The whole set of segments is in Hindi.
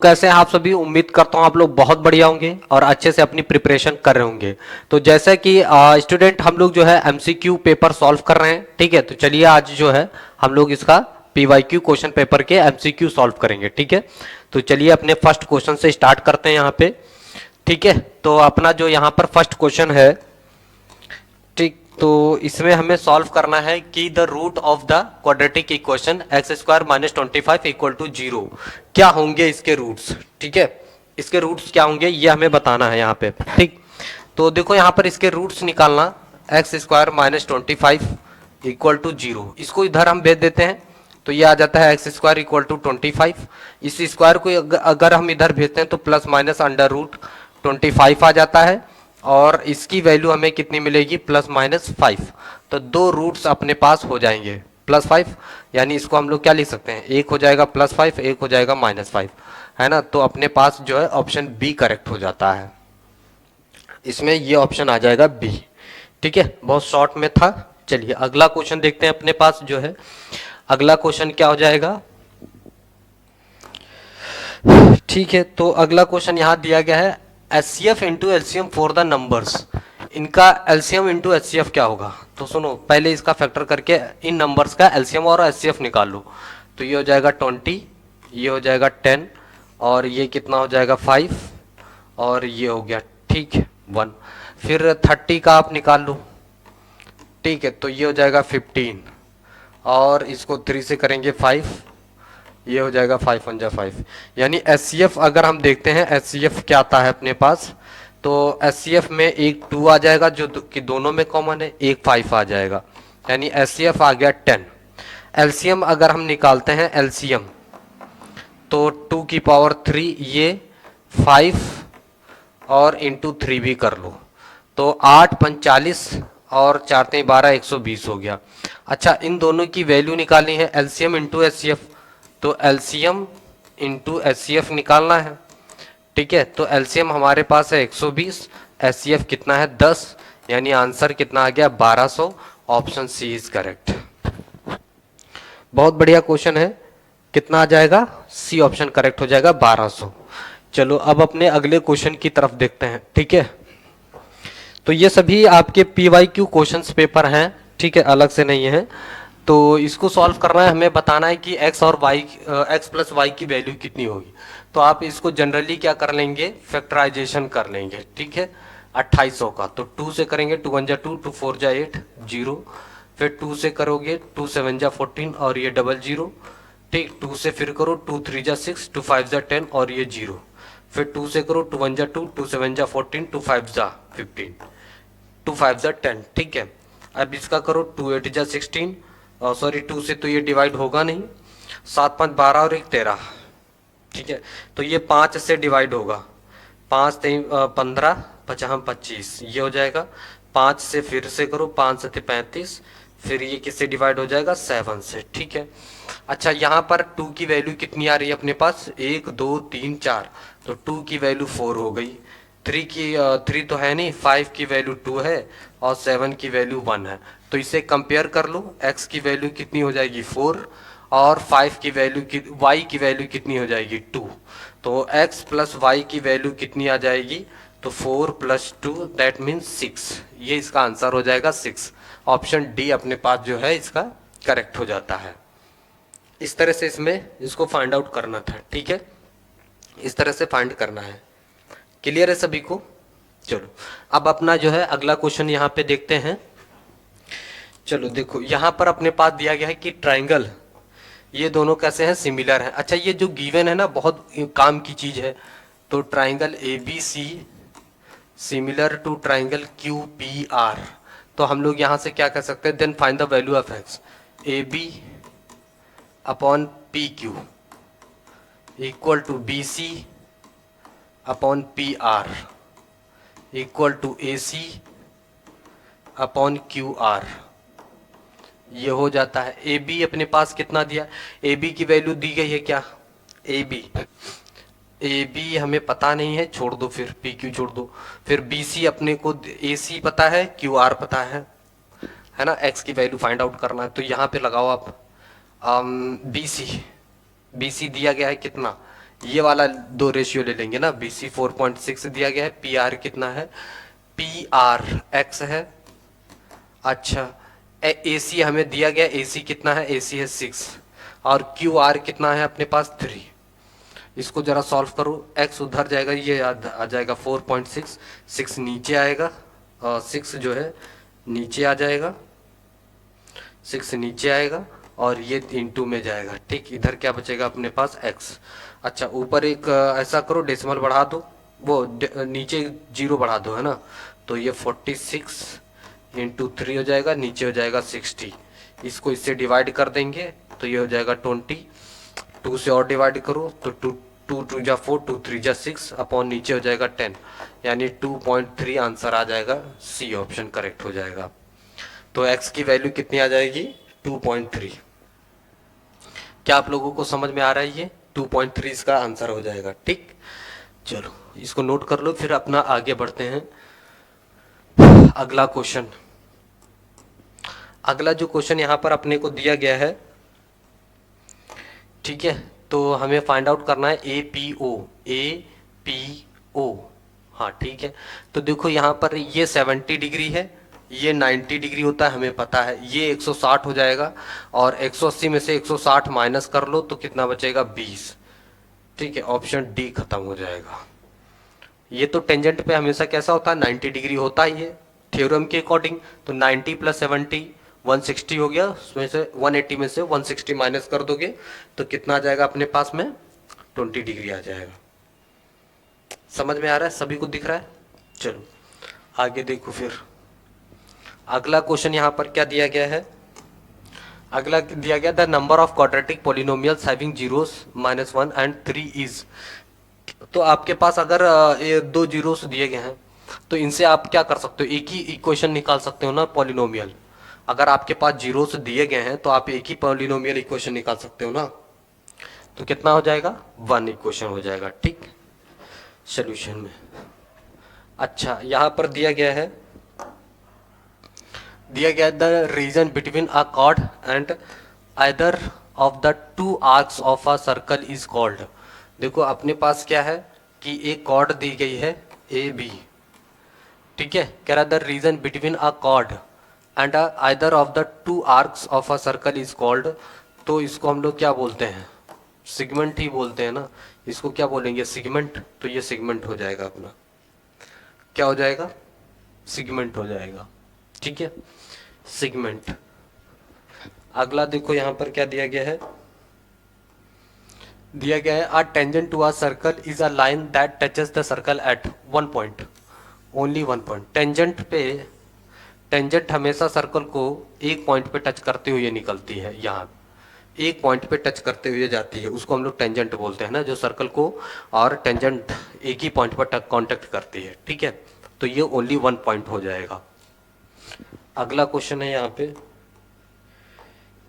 कैसे हैं आप सभी। उम्मीद करता हूँ आप लोग बहुत बढ़िया होंगे और अच्छे से अपनी प्रिपरेशन कर रहे होंगे। तो जैसे कि स्टूडेंट हम लोग जो है एमसीक्यू पेपर सॉल्व कर रहे हैं, ठीक है। तो चलिए आज जो है हम लोग इसका पीवाईक्यू क्वेश्चन पेपर के एमसीक्यू सॉल्व करेंगे, ठीक है। तो चलिए अपने फर्स्ट क्वेश्चन से स्टार्ट करते हैं यहाँ पे, ठीक है। तो अपना जो यहाँ पर फर्स्ट क्वेश्चन है, ठीक, तो इसमें हमें सॉल्व करना है कि the root of the quadratic equation x square minus 25 equal to 0 क्या होंगे इसके रूट्स, ठीक है। इसके रूट्स क्या होंगे ये हमें बताना है यहाँ पे, ठीक। तो देखो यहाँ पर इसके रूट्स निकालना, x square minus 25 equal to 0, इसको इधर हम भेज देते हैं तो ये आ जाता है एक्स स्क्वायर इक्वल टू 25। इस स्क्वायर को अगर हम इधर भेजते हैं तो प्लस माइनस अंडर रूट 25 आ जाता है और इसकी वैल्यू हमें कितनी मिलेगी, प्लस माइनस 5। तो दो रूट्स अपने पास हो जाएंगे प्लस 5, यानी इसको हम लोग क्या लिख सकते हैं, एक हो जाएगा प्लस 5, एक हो जाएगा माइनस 5, है ना। तो अपने पास जो है ऑप्शन बी करेक्ट हो जाता है, इसमें ये ऑप्शन आ जाएगा बी, ठीक है। बहुत शॉर्ट में था। चलिए अगला क्वेश्चन देखते हैं अपने पास जो है। अगला क्वेश्चन क्या हो जाएगा, ठीक है। तो अगला क्वेश्चन यहाँ दिया गया है HCF into LCM for the numbers. इनका एलसीएम इंटू एचसीएफ क्या होगा, तो सुनो पहले इसका फैक्टर करके इन नंबर्स का एलसीएम और एचसीएफ निकाल लो। तो ये हो जाएगा 20, ये हो जाएगा 10 और ये कितना हो जाएगा 5 और ये हो गया, ठीक है, 1। फिर 30 का आप निकाल लो, ठीक है। तो ये हो जाएगा 15 और इसको 3 से करेंगे 5, ये हो जाएगा 5 1 जा 5। यानी एचसीएफ अगर हम देखते हैं एचसीएफ क्या आता है अपने पास, तो एचसीएफ में एक 2 आ जाएगा जो कि दोनों में कॉमन है, एक 5 आ जाएगा, यानी एचसीएफ आ गया 10। एलसीएम अगर हम निकालते हैं एलसीएम तो 2 की पावर 3, ये 5 और इंटू 3 भी कर लो तो 8 5 40 और 4 3 12 120 हो गया। अच्छा इन दोनों की वैल्यू निकालनी है एलसीएम इंटू एचसीएफ, तो एलसीएम इंटू एचसीएफ निकालना है, ठीक है। तो एलसीएम हमारे पास है 120, एचसीएफ कितना है 10, यानी आंसर कितना आ गया 1200। Option C is correct. बहुत बढ़िया क्वेश्चन है, कितना आ जाएगा, सी ऑप्शन करेक्ट हो जाएगा 1200। चलो अब अपने अगले क्वेश्चन की तरफ देखते हैं, ठीक है। तो ये सभी आपके पीवाईक्यू क्वेश्चंस पेपर हैं, ठीक है, अलग से नहीं है। तो इसको सॉल्व करना है, हमें बताना है कि x और y, x प्लस वाई की वैल्यू कितनी होगी। तो आप इसको जनरली क्या कर लेंगे, फैक्टराइजेशन कर लेंगे, ठीक है। 2800 का तो 2 से करेंगे, 2 1 जा 2, 2 4 जा 8 0, फिर 2 से करोगे 2 7 जा 14 और ये डबल 0, ठीक। 2 से फिर करो 2 3 जा 6, 2 5 जा 10 और ये 0, फिर 2 से करो 2 1 जा 2, 2 7 जा 14, 2 5 जा 15, 2 5 जा 10, ठीक है। अब इसका करो 2 8 जा 16, सॉरी 2 से तो ये डिवाइड होगा नहीं, 7 5 12 और 1 13, ठीक है। तो ये 5 से डिवाइड होगा, 5 3 15 50 25 ये हो जाएगा। 5 से फिर से करो, 5 से 35, फिर ये किससे डिवाइड हो जाएगा, 7 से, ठीक है। अच्छा यहाँ पर 2 की वैल्यू कितनी आ रही है अपने पास, 1 2 3 4, तो 2 की वैल्यू 4 हो गई। 3 तो है नहीं, 5 की वैल्यू 2 है और 7 की वैल्यू 1 है। तो इसे कंपेयर कर लो, x की वैल्यू कितनी हो जाएगी 4 और 5 की वैल्यू y की वैल्यू कितनी हो जाएगी 2। तो x प्लस वाई की वैल्यू कितनी आ जाएगी, तो 4 प्लस 2 दैट मीन्स 6, ये इसका आंसर हो जाएगा 6। ऑप्शन डी अपने पास जो है इसका करेक्ट हो जाता है। इस तरह से इसमें इसको फाइंड आउट करना था, ठीक है, इस तरह से फाइंड करना है। क्लियर है सभी को। चलो अब अपना जो है अगला क्वेश्चन यहाँ पे देखते हैं। चलो देखो यहाँ पर अपने पास दिया गया है कि ट्राइंगल, ये दोनों कैसे हैं, सिमिलर हैं। अच्छा ये जो गिवन है ना बहुत काम की चीज है। तो triangle A B C similar to triangle Q P R, तो हम लोग यहाँ से क्या कर सकते हैं, then find the value of x, A B upon P Q equal to B C upon P R equal to A C upon Q R, ये हो जाता है। ए बी अपने पास कितना दिया, ए बी की वैल्यू दी गई है क्या, ए बी हमें पता नहीं है, छोड़ दो, फिर पी क्यू छोड़ दो। फिर बी सी अपने को ए सी पता है, क्यू आर पता है ना, एक्स की वैल्यू फाइंड आउट करना है। तो यहाँ पे लगाओ आप बी सी दिया गया है कितना, ये वाला दो रेशियो ले लेंगे ना, BC 4.6 दिया गया है, PR कितना है, PR x है। अच्छा, AC हमें दिया गया, AC कितना है, AC है 6, और QR कितना है अपने पास 3। इसको जरा सॉल्व करो, x उधर जाएगा, ये आ जाएगा 4.6, 6 नीचे आएगा, 6 जो है नीचे आ जाएगा, 6 नीचे आएगा, और ये इंटू में जाएगा। ठीक, इधर क्या बचेगा अपने पास x। अच्छा, ऊपर एक ऐसा करो, डेसिमल बढ़ा दो, वो नीचे 0 बढ़ा दो, है ना, तो ये 46 इंटू 3 हो जाएगा, नीचे हो जाएगा 60। इसको इससे डिवाइड कर देंगे तो ये हो जाएगा 20, 2 से और डिवाइड करो तो 2 2 जा 4, 2 3 जा 6, अपॉन नीचे हो जाएगा 10, यानी 2.3 आंसर आ जाएगा, सी ऑप्शन करेक्ट हो जाएगा। तो x की वैल्यू कितनी आ जाएगी, 2.3। क्या आप लोगों को समझ में आ रहा है, ये 2.3 इसका आंसर हो जाएगा। ठीक, चलो इसको नोट कर लो, फिर अपना आगे बढ़ते हैं। अगला क्वेश्चन, अगला जो क्वेश्चन यहाँ पर अपने को दिया गया है, ठीक है, तो हमें फाइंड आउट करना है APO। हाँ ठीक है, तो देखो यहाँ पर ये 70 डिग्री है, ये 90 डिग्री होता है, हमें पता है, ये 160 हो जाएगा, और 180 में से 160 माइनस कर लो तो कितना बचेगा, 20। ठीक है, ऑप्शन डी खत्म हो जाएगा। ये तो टेंजेंट पे हमेशा कैसा होता है, 90 डिग्री होता ही है थ्योरम के अकॉर्डिंग। तो 90 + 70 160 हो गया, उसमें से 180 में से 160 माइनस कर दोगे तो कितना आ जाएगा अपने पास में, 20 डिग्री आ जाएगा। समझ में आ रहा है, सभी को दिख रहा है। चलो आगे देखो, फिर अगला क्वेश्चन यहाँ पर क्या दिया गया है, अगला दिया गया, the number of quadratic polynomials having zeros -1 and 3 is. तो आपके पास अगर ये 2 जीरोस दिए गए हैं, तो इनसे आप क्या कर सकते हो, एक ही इक्वेशन निकाल सकते हो ना पॉलिनोमियल। अगर आपके पास जीरोस दिए गए हैं तो आप एक ही पॉलिनोमियल इक्वेशन निकाल सकते हो ना, तो कितना हो जाएगा, 1 इक्वेशन हो जाएगा। ठीक, सोल्यूशन में। अच्छा, यहाँ पर दिया गया है, दिया गया the region between a cord and either of the 2 arcs of a circle is called. देखो अपने पास क्या है कि एक कॉर्ड दी गई है AB, ठीक है, कह रहा the region between a cord and either of the 2 arcs of a circle is called. तो इसको हम लोग क्या बोलते हैं, सिगमेंट ही बोलते हैं ना, इसको क्या बोलेंगे, सिगमेंट। तो ये सिगमेंट हो जाएगा अपना, क्या हो जाएगा, सिगमेंट हो जाएगा। ठीक है, सिगमेंट। अगला देखो यहाँ पर क्या दिया गया है, दिया गया है a tangent to a circle is a line that touches the circle at 1 point, only 1 point. Tangent पे, टेंजेंट हमेशा सर्कल को एक पॉइंट पे टच करते हुए निकलती है, यहाँ एक पॉइंट पे टच करते हुए जाती है, उसको हम लोग टेंजेंट बोलते हैं ना, जो सर्कल को और टेंजेंट एक ही पॉइंट पर कांटेक्ट करती है। ठीक है, तो ये ओनली 1 पॉइंट हो जाएगा। अगला क्वेश्चन है यहाँ पे,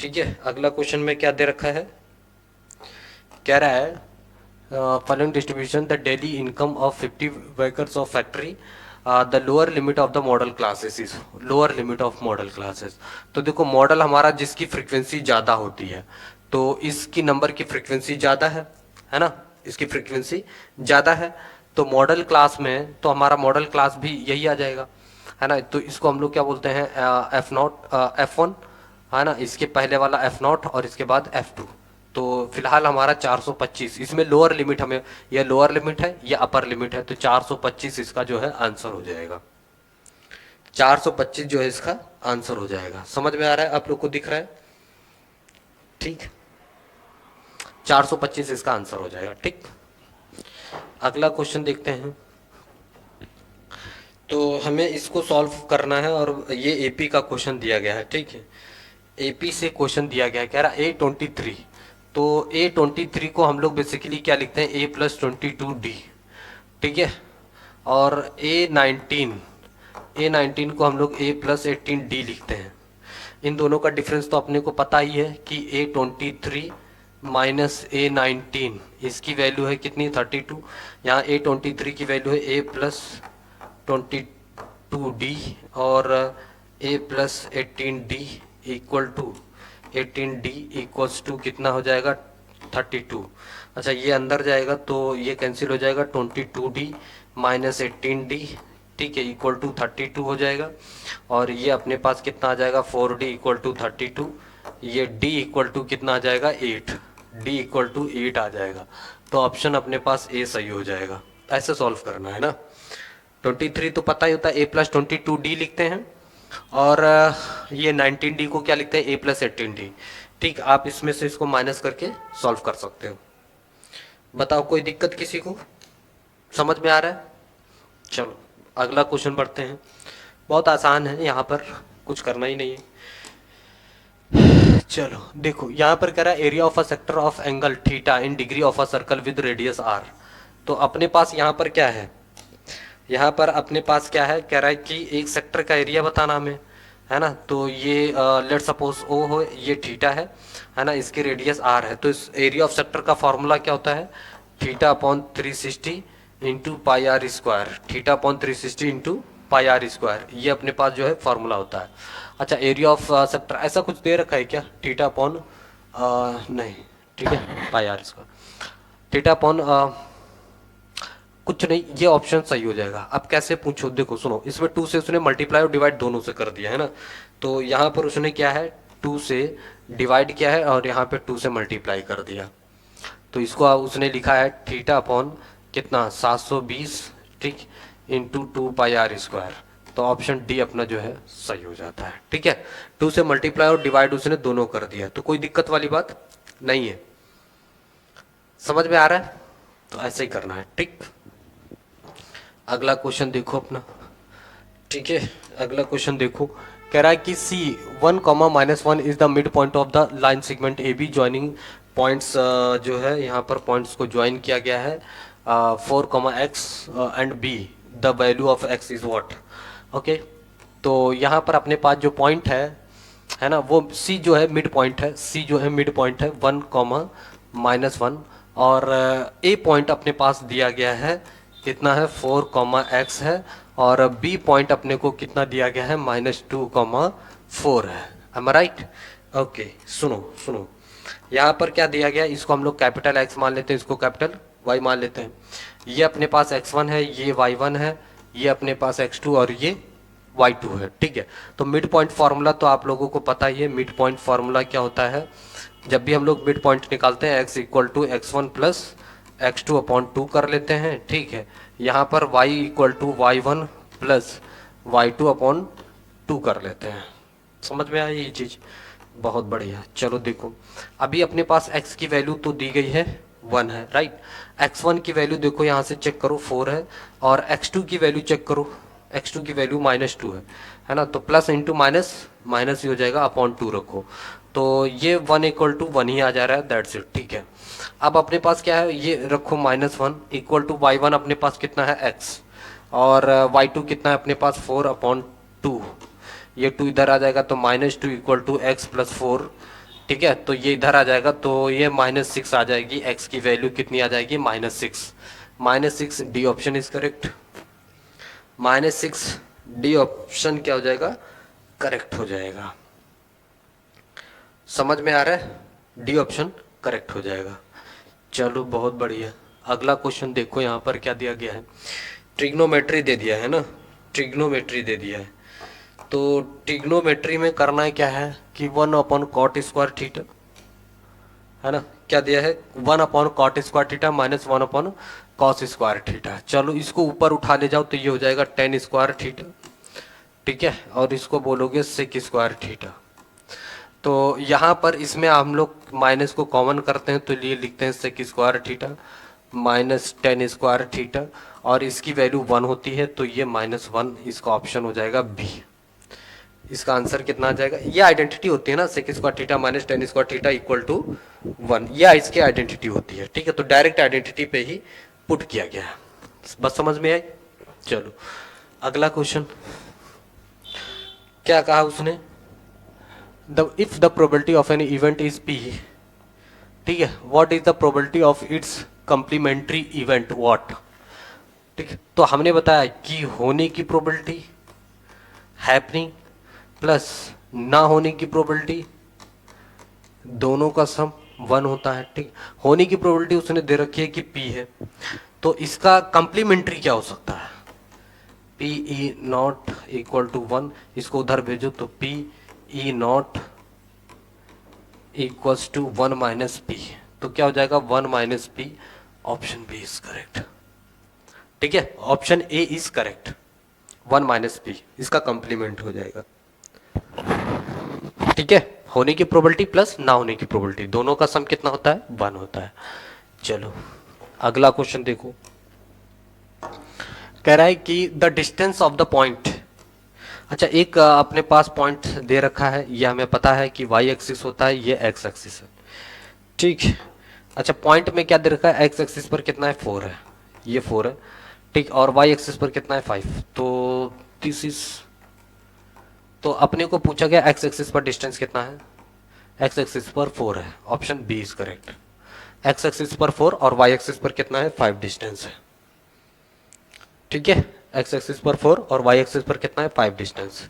ठीक है, अगला क्वेश्चन में क्या दे रखा है, कह रहा है following distribution the daily income of 50 workers of factory, the lower limit of the model classes is, lower limit of model classes. तो देखो मॉडल हमारा जिसकी फ्रीक्वेंसी ज़्यादा होती है, तो इसकी नंबर की फ्रीक्वेंसी ज़्यादा है ना, इसकी फ्रीक्वेंसी ज़्यादा है, तो मॉडल क्लास में तो हमारा मॉडल क्लास भी यही आ जाएगा, है ना। तो इसको हम लोग क्या बोलते हैं, F0 F1, है ना, इसके पहले वाला F0 और इसके बाद F2। तो फिलहाल हमारा 425, इसमें लोअर लिमिट, हमें यह लोअर लिमिट है, यह अपर लिमिट है, तो 425 इसका जो है आंसर हो जाएगा, 425 जो है इसका आंसर हो जाएगा। समझ में आ रहा है, आप लोग को दिख रहा है, ठीक, 425 इसका आंसर हो जाएगा। ठीक, अगला क्वेश्चन देखते हैं, तो हमें इसको सॉल्व करना है, और ये AP का क्वेश्चन दिया गया है। ठीक है, AP से क्वेश्चन दिया गया है, कह रहा A23, तो A23 को हम लोग बेसिकली क्या लिखते हैं, A+22D, ठीक है, और A19 को हम लोग A+18D लिखते हैं। इन दोनों का डिफरेंस तो अपने को पता ही है कि A23 माइनस A19, इसकी वैल्यू है कितनी, 32। यहाँ A23 की वैल्यू है A+22D, और A+18D equal to 18D equals to कितना हो जाएगा, 32। अच्छा ये अंदर जाएगा तो ये कैंसिल हो जाएगा, 22d माइनस 18d, ठीक है, इक्वल टू 32 हो जाएगा। और ये अपने पास कितना आ जाएगा, 4d इक्वल टू 32, ये d इक्वल टू कितना आ जाएगा 8, d इक्वल टू 8 आ जाएगा। तो ऑप्शन अपने पास ए सही हो जाएगा। ऐसे सॉल्व करना है ना। 23 तो पता ही होता है, a प्लस 22d लिखते हैं, और ये 19d को क्या लिखते हैं, a प्लस 18d। ठीक, आप इसमें से इसको माइनस करके सॉल्व कर सकते हो। बताओ कोई दिक्कत किसी को, समझ में आ रहा है? चलो अगला क्वेश्चन पढ़ते हैं। बहुत आसान है, यहाँ पर कुछ करना ही नहीं है। चलो देखो, यहाँ पर कह रहा है area of a sector of angle theta in degree of a circle with radius R. तो अपने पास यहाँ पर क्या है, यहाँ पर अपने पास क्या है, कह रहा है कि एक सेक्टर का एरिया बताना हमें, है ना। तो ये लेट सपोज ओ हो, ये थीटा है ना, इसकी रेडियस आर है। तो इस एरिया ऑफ सेक्टर का फॉर्मूला क्या होता है, theta upon 360 into pi R square, theta upon 360 into pi R square, ये अपने पास जो है फॉर्मूला होता है। अच्छा एरिया ऑफ सेक्टर ऐसा कुछ दे रखा है क्या, थीटा अपॉन नहीं, ठीक है, पाई आर स्क्वायर, थीटा अपॉन कुछ नहीं, ये ऑप्शन सही हो जाएगा। अब कैसे पूछो, देखो सुनो, इसमें 2 से उसने मल्टीप्लाई और डिवाइड दोनों से कर दिया है ना। तो यहाँ पर उसने क्या है, 2 से डिवाइड किया है और यहाँ पे 2 से मल्टीप्लाई कर दिया। तो इसको उसने लिखा है थीटा अपॉन कितना 720, ठीक, इंटू 2 पाई आर स्क्वायर। तो ऑप्शन डी अपना जो है सही हो जाता है। ठीक है, 2 से मल्टीप्लाई और डिवाइड उसने दोनों कर दिया, तो कोई दिक्कत वाली बात नहीं है। समझ में आ रहा है? तो ऐसे ही करना है। ठीक, अगला क्वेश्चन देखो अपना, ठीक है, अगला क्वेश्चन देखो, कह रहा है कि सी 1, -1 is the mid point of the line segment A be joining points, जो है यहाँ पर पॉइंट्स को ज्वाइन किया गया है 4, x and B, the value of x is what. Okay, तो यहाँ पर अपने पास जो पॉइंट है ना, वो सी जो है मिड पॉइंट है, सी जो है मिड पॉइंट है 1, -1, और ए पॉइंट अपने पास दिया गया है कितना है 4, x है, और बी पॉइंट अपने को कितना दिया गया है -2, 4 है। एम आई राइट? ओके, सुनो सुनो, यहाँ पर क्या दिया गया, इसको हम लोग कैपिटल x मान लेते हैं, इसको कैपिटल y मान लेते हैं। ये अपने पास x1 है, ये y1 है, ये अपने पास x2 और ये y2 है। ठीक है, तो मिड पॉइंट फार्मूला तो आप लोगों को पता ही है। मिड पॉइंट फार्मूला क्या होता है, जब भी हम लोग मिड पॉइंट निकालते हैं x equal to x1 plus x2 upon 2 कर लेते हैं। ठीक है, यहाँ पर y equal to y1 plus y2 upon 2 कर लेते हैं। समझ में आई ये चीज़? बहुत बढ़िया। चलो देखो, अभी अपने पास x की वैल्यू तो दी गई है 1 है, राइट। x1 की वैल्यू देखो यहाँ से चेक करो 4 है, और x2 की वैल्यू चेक करो, x2 की वैल्यू -2 है ना। तो प्लस इंटू माइनस माइनस ही हो जाएगा, अपॉन 2 रखो, तो ये 1 इक्वल टू 1 ही आ जा रहा है, दैट्स इट। ठीक है, अब अपने पास क्या है, ये रखो -1 इक्वल टू y1 अपने पास कितना है x, और y2 कितना है अपने पास 4/2, ये 2 इधर आ जाएगा तो -2 इक्वल टू x प्लस 4। ठीक है, तो ये इधर आ जाएगा तो ये -6 आ जाएगी, x की वैल्यू कितनी आ जाएगी -6, -6, D option is correct, -6 D option क्या हो जाएगा, करेक्ट हो जाएगा। समझ में आ रहा है? डी ऑप्शन करेक्ट हो जाएगा। चलो बहुत बढ़िया, अगला क्वेश्चन देखो, यहाँ पर क्या दिया गया है, ट्रिग्नोमेट्री दे दिया है ना, ट्रिग्नोमेट्री दे दिया है। तो ट्रिग्नोमेट्री में करना है क्या है कि 1/cot² थीटा, है ना, क्या दिया है 1/cot² theta minus 1/cos² theta. चलो इसको ऊपर उठा ले जाओ तो ये हो जाएगा tan² थीटा। ठीक है, और इसको बोलोगे sec² थीटा। तो यहाँ पर इसमें हम लोग माइनस को कॉमन करते हैं तो ये लिखते हैं sec² theta minus tan² theta, और इसकी वैल्यू 1 होती है तो ये -1, इसका ऑप्शन हो जाएगा बी। इसका आंसर कितना आ जाएगा, ये आइडेंटिटी होती है ना, sec² theta minus tan² theta equal to 1, ये इसकी आइडेंटिटी होती है। ठीक है, तो डायरेक्ट आइडेंटिटी पे ही पुट किया गया है। बस समझ में आई? चलो अगला क्वेश्चन, क्या कहा उसने, if the probability of an event is p, ठीक है, what is the probability of its complementary event what। ठीक है, तो हमने बताया कि होने की प्रोबेबिलिटी, हैपनिंग प्लस ना होने की प्रोबेबिलिटी, दोनों का सम 1 होता है, ठीक। होने की प्रोबेबिलिटी उसने दे रखी है कि p है, तो इसका कंप्लीमेंट्री क्या हो सकता है? P E not equal to 1, इसको उधर भेजो तो P E not equals to 1 minus P, तो क्या हो जाएगा 1 minus P. Option B is correct, ठीक है, option A is correct, 1 minus P इसका कंप्लीमेंट हो जाएगा, ठीक है। होने की प्रोबेबिलिटी प्लस ना होने की प्रोबेबिलिटी, दोनों का सम कितना होता है? 1 होता है। चलो अगला क्वेश्चन देखो, कह रहा है कि the distance of the point. अच्छा, एक अपने पास पॉइंट दे रखा है, ये हमें पता है कि वाई एक्सिस होता है, ये एक्स एक्सिस है, ठीक। अच्छा, पॉइंट में क्या दे रखा है? एक्स एक्सिस पर कितना है? 4 है, ये 4 है, ठीक। और वाई एक्सिस पर कितना है? 5। तो दिस इज, तो अपने को पूछा गया एक्स एक्सिस पर डिस्टेंस कितना है? एक्स एक्सिस पर 4 है, option B is correct. X axis पर 4 और वाई एक्सिस पर कितना है? 5 डिस्टेंस है, ठीक है। एक्स एक्सिस पर 4 और वाई एक्सिस पर कितना है? 5 डिस्टेंस।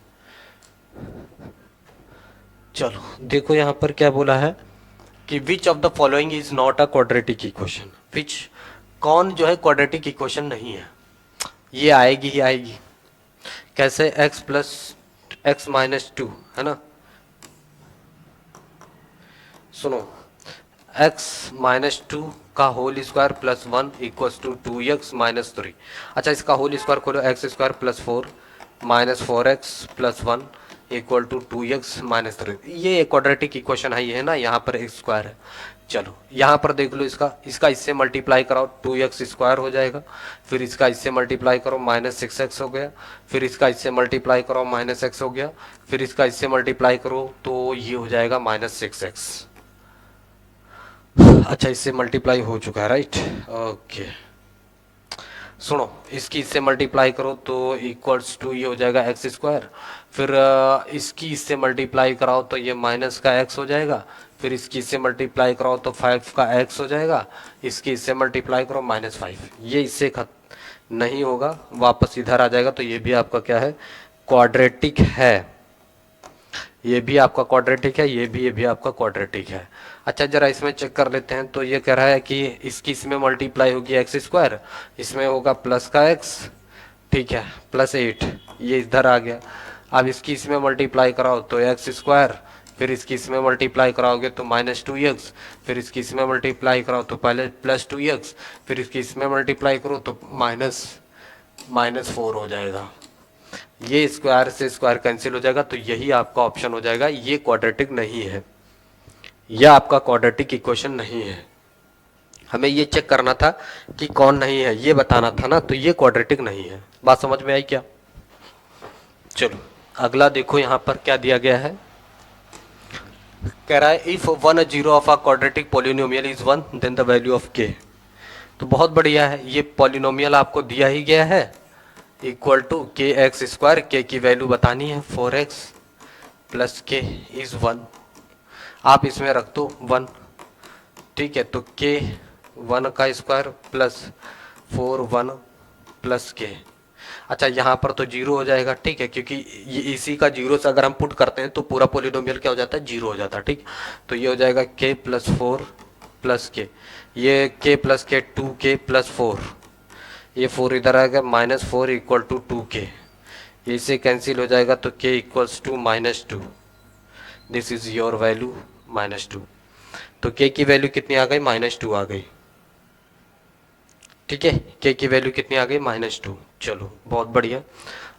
चलो देखो यहाँ पर क्या बोला है कि which of the following is not a quadratic equation. Which, कौन जो है क्वाड्रेटिक इक्वेशन नहीं है? ये आएगी ही आएगी, कैसे? x प्लस एक्स माइनस 2 है ना, सुनो, x माइनस 2 का whole square plus 1 equals to 2x minus 3। अच्छा, इसका होल स्क्वायर खोलो, x square plus 4 minus 4x plus 1 equal to 2x minus 3। ये क्वाड्रेटिक इक्वेशन है, ये है ना, यहाँ पर एक स्क्वायर है। चलो यहाँ पर देख लो, इसका इससे मल्टीप्लाई कराओ, 2x स्क्वायर हो जाएगा, फिर इसका इससे मल्टीप्लाई करो माइनस 6x हो गया, फिर इसका इससे मल्टीप्लाई करो माइनस x हो गया, फिर इसका इससे मल्टीप्लाई करो तो ये हो जाएगा माइनस 6x। अच्छा, इससे मल्टीप्लाई हो चुका है, राइट, ओके। सुनो, इसकी इससे मल्टीप्लाई करो तो इक्वल्स टू ये हो जाएगा एक्स स्क्वायर, फिर इसकी इससे मल्टीप्लाई कराओ तो ये माइनस का एक्स हो जाएगा, फिर इसकी इससे मल्टीप्लाई कराओ तो 5 का एक्स हो जाएगा, इसकी इससे मल्टीप्लाई करो माइनस 5, ये इससे खत्म नहीं होगा, वापस इधर आ जाएगा, तो ये भी आपका क्या है? क्वाड्रेटिक है। ये भी आपका क्वाड्रेटिक है, ये भी आपका क्वाड्रेटिक है। अच्छा, जरा इसमें चेक कर लेते हैं, तो ये कह रहा है कि इसकी इसमें मल्टीप्लाई होगी एक्स स्क्वायर, इसमें होगा प्लस का एक्स, ठीक है, प्लस 8, ये इधर आ गया। अब इसकी इसमें मल्टीप्लाई कराओ तो एक्स स्क्वायर, फिर इसकी इसमें मल्टीप्लाई कराओगे तो माइनस 2x, फिर इसकी इसमें मल्टीप्लाई कराओ तो पहले प्लस 2x, फिर इसकी इसमें मल्टीप्लाई करो तो माइनस माइनस 4 हो जाएगा। ये स्क्वायर से स्क्वायर कैंसिल हो जाएगा, तो यही आपका ऑप्शन हो जाएगा, ये क्वाड्रेटिक नहीं है, यह आपका क्वाड्रेटिक इक्वेशन नहीं है। हमें ये चेक करना था कि कौन नहीं है, ये बताना था ना, तो ये क्वाड्रेटिक नहीं है। बात समझ में आई क्या? चलो अगला देखो, यहाँ पर क्या दिया गया है, कह रहा है if 1 zero of a quadratic polynomial is 1 then the value of k। तो बहुत बढ़िया है, ये पॉलिनोमियल आपको दिया ही गया है, इक्वल टू के एक्स स्क्वायर, के की वैल्यू बतानी है 4x प्लस के इज 1, आप इसमें रख दो 1, ठीक है, तो के 1 का स्क्वायर प्लस 4 1 प्लस के। अच्छा, यहाँ पर तो जीरो हो जाएगा, ठीक है, क्योंकि ये इसी का जीरो से अगर हम पुट करते हैं तो पूरा पोलिनोमियल क्या हो जाता है? जीरो हो जाता है, ठीक। तो ये हो जाएगा के प्लस 4 प्लस के, ये के प्लस के 2k प्लस 4, ये 4 इधर आएगा, माइनस 4 इक्वल टू 2k, इससे कैंसिल हो जाएगा, तो k equals to minus 2, this is your value minus 2। तो k की वैल्यू कितनी आ गई? माइनस 2 आ गई, ठीक है, k की वैल्यू कितनी आ गई? माइनस 2। चलो बहुत बढ़िया।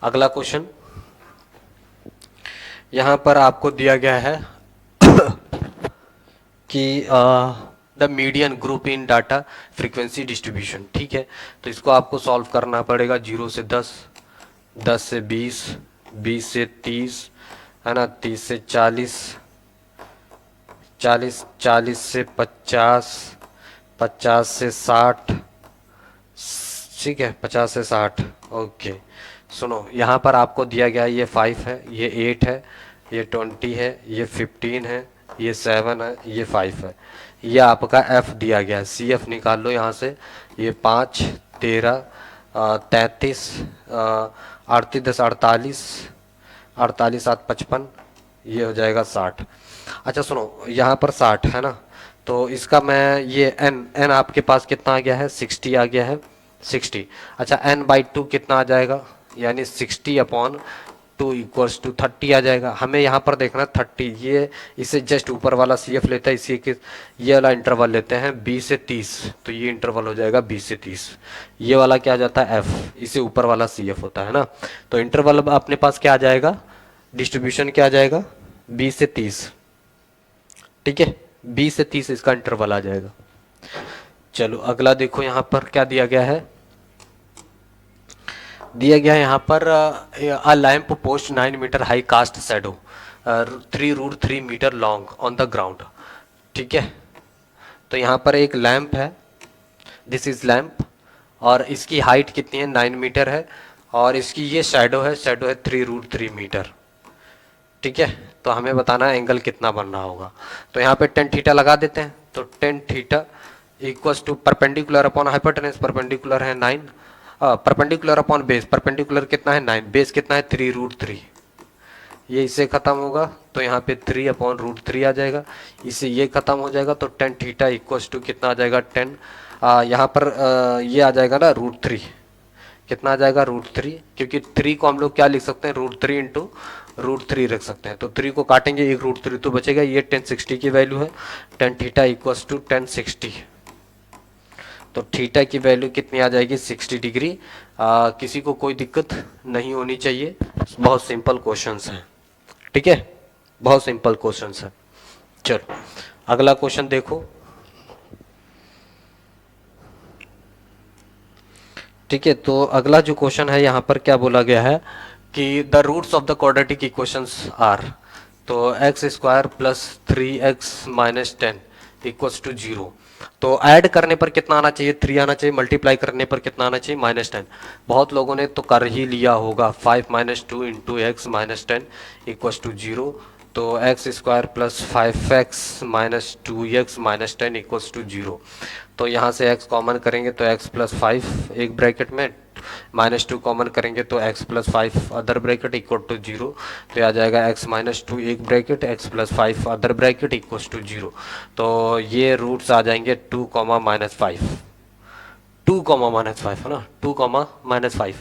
अगला क्वेश्चन, यहाँ पर आपको दिया गया है कि the median group in data frequency distribution, ठीक है, तो इसको आपको सॉल्व करना पड़ेगा, 0 से 10, 10 से 20, 20 से 30, है ना, 30 से 40, 40 से 50, 50 से 60, ठीक है, 50 से 60, ओके। सुनो, यहाँ पर आपको दिया गया है, ये 5 है, ये 8 है, ये 20 है, ये 15 है, ये 7 है, ये 5 है, ये आपका f दिया गया है, CF निकाल लो यहाँ से, ये 5 13 33 38 10 48 48 7 55, ये हो जाएगा 60। अच्छा सुनो, यहाँ पर 60 है ना, तो इसका मैं ये n आपके पास कितना आ गया है 60 आ गया है 60। अच्छा n/2 कितना आ जाएगा, यानी 60/2 इक्वल्स टू 30 आ जाएगा। हमें यहाँ पर देखना 30, ये इसे जस्ट ऊपर वाला CF लेता है, इसी के ये वाला इंटरवल लेते हैं 20 से 30, तो ये इंटरवल हो जाएगा 20 से 30। ये वाला क्या आ जाता है F, इसे ऊपर वाला CF होता है ना। तो इंटरवल अब अपने पास क्या आ जाएगा, डिस्ट्रीब्यूशन क्या आ जाएगा 20 से 30, ठीक है 20 से 30 इसका इंटरवल आ जाएगा। चलो अगला देखो यहाँ पर क्या दिया गया है, दिया गया है यहाँ पर a lamp post 9 metre high cast shadow 3√3 metre long on the ground, ठीक है। तो यहाँ पर एक लैम्प है, दिस इज लैम्प, और इसकी हाइट कितनी है 9 मीटर है, और इसकी ये शैडो है 3√3 मीटर, ठीक है। तो हमें बताना है एंगल कितना बन रहा होगा। तो यहाँ पे टेन थीटा लगा देते हैं, तो tan theta equals to perpendicular upon hypotenuse, perpendicular है 9, परपेंडिकुलर अपॉन बेस, परपेंडिकुलर कितना है 9, बेस कितना है 3√3, ये इससे खत्म होगा तो यहाँ पे 3/√3 आ जाएगा, इससे ये खत्म हो जाएगा तो टेन थीटा इक्वल्स टू कितना आ जाएगा 10, यहाँ पर ये आ जाएगा ना √3, कितना आ जाएगा √3, क्योंकि 3 को हम लोग क्या लिख सकते हैं √3 इंटू √3 रख सकते हैं। तो 3 को काटेंगे एक √3 तो बचेगा, ये 1060 की वैल्यू है, टेन थीटा इक्वल्स टू 1060, तो थीटा की वैल्यू कितनी आ जाएगी 60 डिग्री। किसी को कोई दिक्कत नहीं होनी चाहिए, बहुत सिंपल क्वेश्चंस हैं, ठीक है, बहुत सिंपल क्वेश्चंस है। चलो अगला क्वेश्चन देखो, ठीक है। तो अगला जो क्वेश्चन है यहाँ पर क्या बोला गया है कि the roots of the quadratic equations are, तो x² plus 3x minus 10 equals to 0। तो ऐड करने पर कितना आना चाहिए 3 आना चाहिए, मल्टीप्लाई करने पर कितना आना चाहिए -10। बहुत लोगों ने तो कर ही लिया होगा, 5 - 2 into x minus 10 equals to 0। तो x² plus 5x minus 2x minus 10 equals to 0। तो यहाँ से x कॉमन करेंगे तो x प्लस 5 एक ब्रैकेट में, -2 कॉमन करेंगे तो x plus 5 other bracket equal to 0। तो आ जाएगा x माइनस 2 एक bracket, x plus 5 other bracket equal to 0। तो ये रूट्स आ जाएंगे 2, -5, 2, -5 है ना, 2, -5।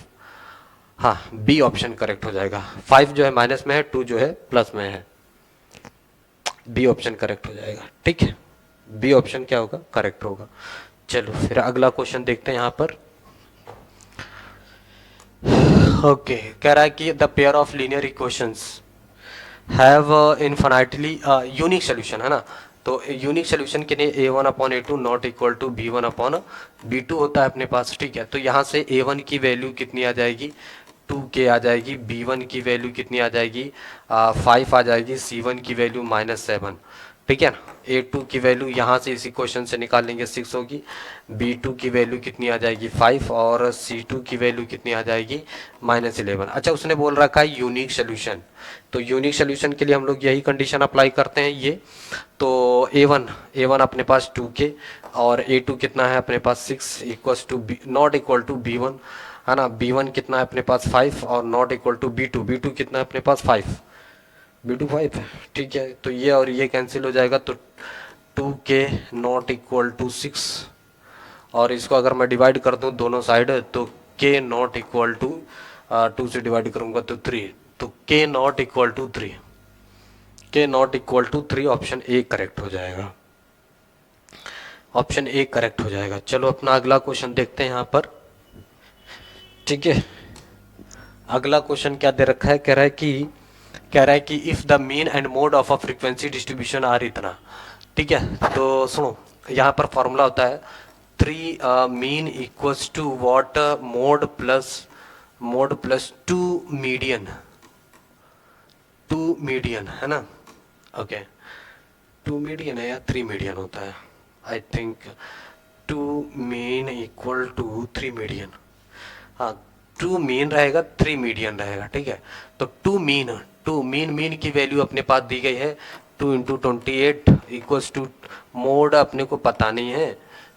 हाँ बी ऑप्शन करेक्ट हो जाएगा, 5 जो है माइनस में है, 2 जो है प्लस में है, बी ऑप्शन करेक्ट हो जाएगा, ठीक है, बी ऑप्शन क्या होगा करेक्ट होगा। चलो फिर अगला क्वेश्चन देखते हैं यहाँ पर। ओके कह रहा है कि the pair of linear equations have infinitely unique solution है ना। तो यूनिक सोल्यूशन के लिए a1/a2 not equal to b1/b2 होता है अपने पास, ठीक है। तो यहाँ से a1 की वैल्यू कितनी आ जाएगी 2k आ जाएगी, b1 की वैल्यू कितनी आ जाएगी 5 आ जाएगी, c1 की वैल्यू -7, ठीक है ना। a2 की वैल्यू यहाँ से इसी क्वेश्चन से निकाल लेंगे 6 होगी, b2 की वैल्यू कितनी आ जाएगी 5, और c2 की वैल्यू कितनी आ जाएगी -11। अच्छा उसने बोल रखा है यूनिक सोल्यूशन, तो यूनिक सोल्यूशन के लिए हम लोग यही कंडीशन अप्लाई करते हैं ये। तो a1 अपने पास 2k और a2 कितना है अपने पास 6 equals to not equal to b1 है ना, b1 कितना है अपने पास 5 और नॉट इक्वल टू b2 कितना है अपने पास 5, b2 5 है, ठीक है। तो ये और ये कैंसिल हो जाएगा, तो 2k नॉट इक्वल टू 6, और इसको अगर मैं डिवाइड कर दूं दोनों साइड तो k नॉट इक्वल टू 2 से डिवाइड करूंगा तो 3, तो k not equal to 3, k not equal to 3 option A correct हो जाएगा, ऑप्शन ए करेक्ट हो जाएगा। चलो अपना अगला क्वेश्चन देखते हैं यहाँ पर, ठीक है। अगला क्वेश्चन क्या दे रखा है, कह रहा है कि if the mean and mode of a frequency distribution are इतना, ठीक है। तो सुनो यहाँ पर फॉर्मूला होता है 3 mean equals to what mode plus 2 median, 2 median है ना, ओके 2 मीडियन है या 3 मीडियन होता है, I think 2 mean equal to 3 median, हाँ 2 मीन रहेगा 3 मीडियन रहेगा, ठीक है। तो 2 मीन की वैल्यू अपने पास दी गई है 2 इंटू 28 इक्वल्स टू मोड अपने को पता नहीं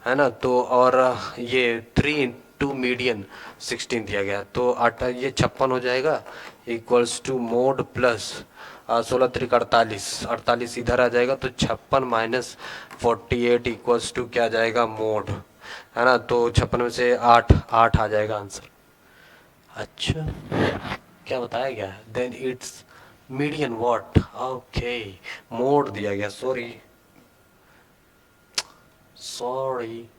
है ना, तो और ये 3 इंटू मीडियन 16 दिया गया, तो 8 ये 56 हो जाएगा इक्वल्स टू मोड प्लस 16 त्रिक 48, 48 इधर आ जाएगा तो 56 माइनस 48 इक्वल्स टू क्या आ जाएगा मोड, है ना। तो 56 में से 8 8 आ जाएगा आंसर। अच्छा, क्या बताया गया है, then it's median what, okay mode दिया गया, सॉरी सॉरी।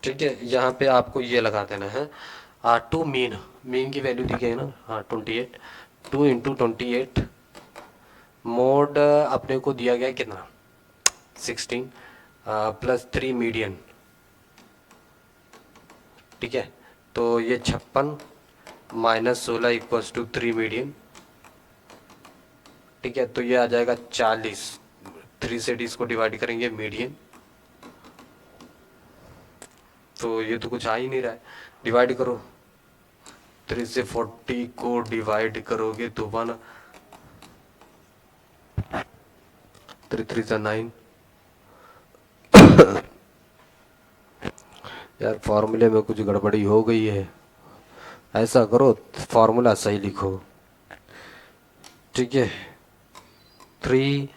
ठीक है, यहाँ पे आपको ये लगा देना है, टू मीन, मीन की वैल्यू दी गई है ना, हाँ 28, 2 इंटू 28 मोड अपने को दिया गया कितना 16 प्लस 3 मीडियन, ठीक है। तो ये 56 माइनस 16 इक्वल्स टू 3 मीडियन, ठीक है। तो ये आ जाएगा 40, 3 से डी को डिवाइड करेंगे मीडियन, तो ये तो कुछ आ ही नहीं रहा है, डिवाइड करो 3 से 40 को डिवाइड करोगे तो 1, 3 3 से 9, यार फॉर्मूले में कुछ गड़बड़ी हो गई है, ऐसा करो फॉर्मूला सही लिखो, ठीक है। 3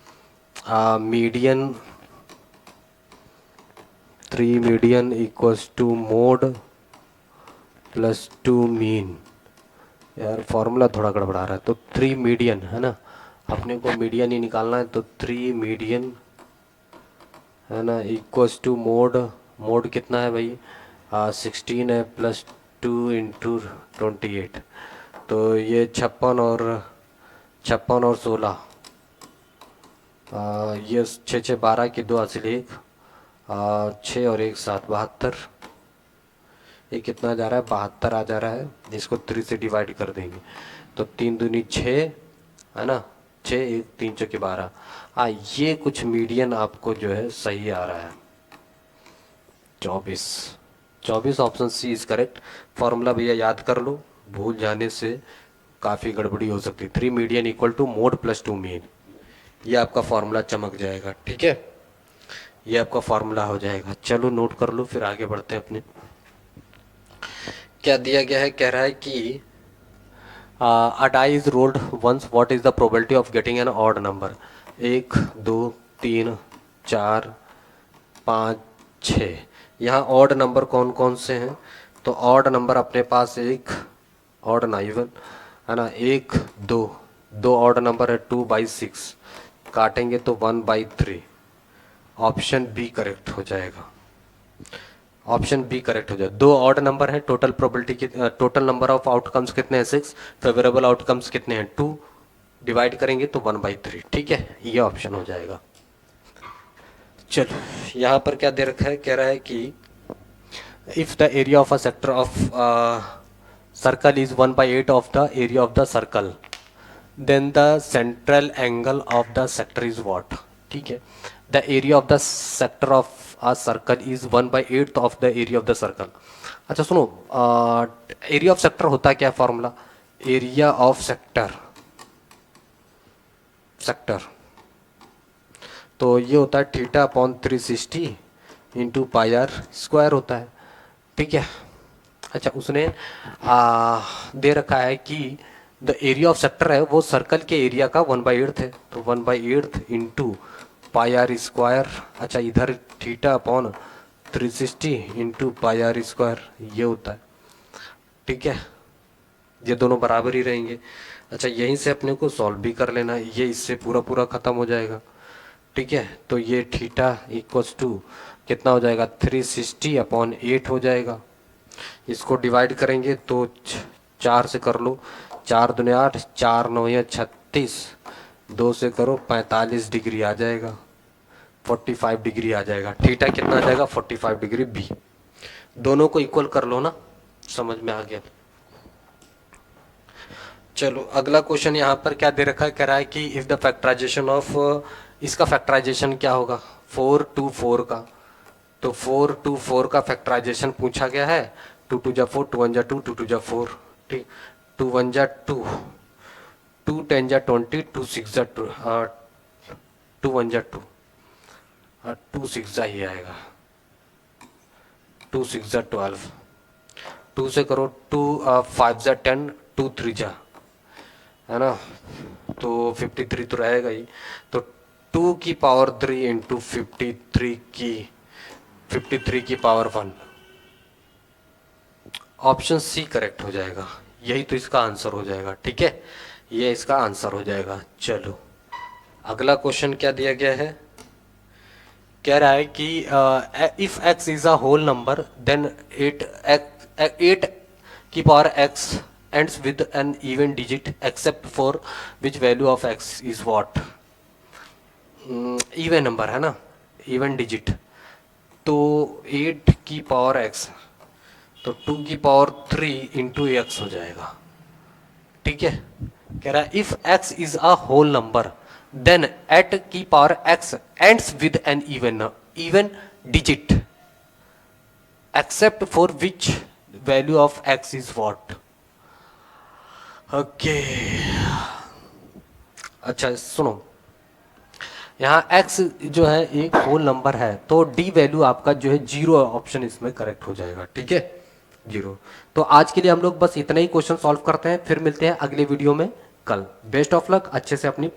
median, 3 median equals to mode plus 2 mean, यार फॉर्मूला थोड़ा गड़बड़ा रहा है। तो 3 मीडियन है ना, अपने को मीडियन ही निकालना है, तो 3 मीडियन है ना इक्वल्स टू मोड, मोड कितना है भाई 16 है प्लस 2 इंटू 28, तो ये 56 और 16, ये 6 6 12 की 2 हासिल 1, 6 और 1 7 72, ये कितना जा रहा है 72 आ जा रहा है, इसको 3 से डिवाइड कर देंगे तो 3 दूनी 6 है ना, 6 1 3 चौके 12, हाँ ये कुछ मीडियन आपको जो है सही आ रहा है 24, 24 option C is correct. Formula भैया याद कर लो, भूल जाने से काफ़ी गड़बड़ी हो सकती है। 3 median equal to mode plus 2 mean, ये आपका फॉर्मूला चमक जाएगा, ठीक है, ये आपका फॉर्मूला हो जाएगा। चलो नोट कर लो, फिर आगे बढ़ते हैं अपने। क्या दिया गया है, कह रहा है कि a die is rolled once, what is the probability of getting an odd number, 1 2 3 4 5 6, यहाँ ऑड नंबर कौन कौन से हैं, तो ऑड नंबर अपने पास एक ऑड ना इवन है ना, 1 2, 2 ऑड नंबर है 2/6, काटेंगे तो 1/3, ऑप्शन बी करेक्ट हो जाएगा, ऑप्शन बी करेक्ट हो जाए। 2 ऑड नंबर है, टोटल प्रोबेबिलिटी की टोटल नंबर ऑफ आउटकम्स कितने हैं 6, फेवरेबल आउटकम्स कितने हैं 2, डिवाइड करेंगे तो 1/3, ठीक है, ये ऑप्शन हो जाएगा। चलो यहाँ पर क्या दे रखा है, कह रहा है कि if the area of a sector of circle is 1/8 of the area of the circle, then the central angle of the sector is what, ठीक है। The area of the sector of a circle is 1/8 of the area of the circle। अच्छा सुनो, एरिया ऑफ सेक्टर होता है क्या, formula area of sector, sector तो ये होता है theta upon 360 into pi R square होता है, ठीक है। अच्छा उसने दे रखा है कि द एरिया ऑफ सेक्टर है वो सर्कल के एरिया का 1/8 है, तो 1/8 इंटू पाई आर स्क्वायर, अच्छा इधर theta upon 360 into pi R square ये होता है, ठीक है, ये दोनों बराबर ही रहेंगे। अच्छा यहीं से अपने को सॉल्व भी कर लेना, ये इससे पूरा पूरा ख़त्म हो जाएगा, ठीक है। तो ये थीटा इक्वल्स टू कितना हो जाएगा 360 अपॉन 8 हो जाएगा, इसको डिवाइड करेंगे तो 4 से कर लो, 4 दूने 8, 4 9 या 36, 2 से करो 45 डिग्री आ जाएगा, 45 डिग्री आ जाएगा, थीटा कितना आ जाएगा 45 डिग्री बी, दोनों को इक्वल कर लो ना, समझ में आ गया। चलो अगला क्वेश्चन यहाँ पर क्या दे रखा है, कह रहा है कि इफ द फैक्टराइजेशन ऑफ, इसका फैक्टराइजेशन क्या होगा 4 to 4 का, तो 4 to 4 का फैक्टराइजेशन पूछा गया है, 2 2 जा 4, 2 1 जा 2, 2 2 जा 4, ठीक, 2 1 जा 2, 2 10 जा 20, 2 6 जा 2, 2 1 जा 2, 2 6 जा ही आएगा, 2 6 जा 12, 2 से करो, 2 5 जा 10, 2 3 जा, है ना, तो 53 तो रहेगा ही। तो 2 की पावर 3 इंटू 53 की पावर 1, ऑप्शन सी करेक्ट हो जाएगा। यही तो इसका आंसर हो जाएगा। ठीक है, ये इसका आंसर हो जाएगा। चलो अगला क्वेश्चन क्या दिया गया है, कह रहा है कि if x is a whole number then 8 की power x ends with an even digit except for which value of x is what। Even number है ना, इवन डिजिट, तो 8 की पावर x, तो 2 की पावर 3 इंटू एक्स हो जाएगा। ठीक है, कह रहा है if x is a whole number then eight की power x ends with an even digit except for which value of x is what. Okay, अच्छा सुनो, यहाँ x जो है एक होल नंबर है, तो d वैल्यू आपका जो है 0 ऑप्शन इसमें करेक्ट हो जाएगा। ठीक है, 0। तो आज के लिए हम लोग बस इतना ही क्वेश्चन सॉल्व करते हैं, फिर मिलते हैं अगले वीडियो में कल। बेस्ट ऑफ लक, अच्छे से अपनी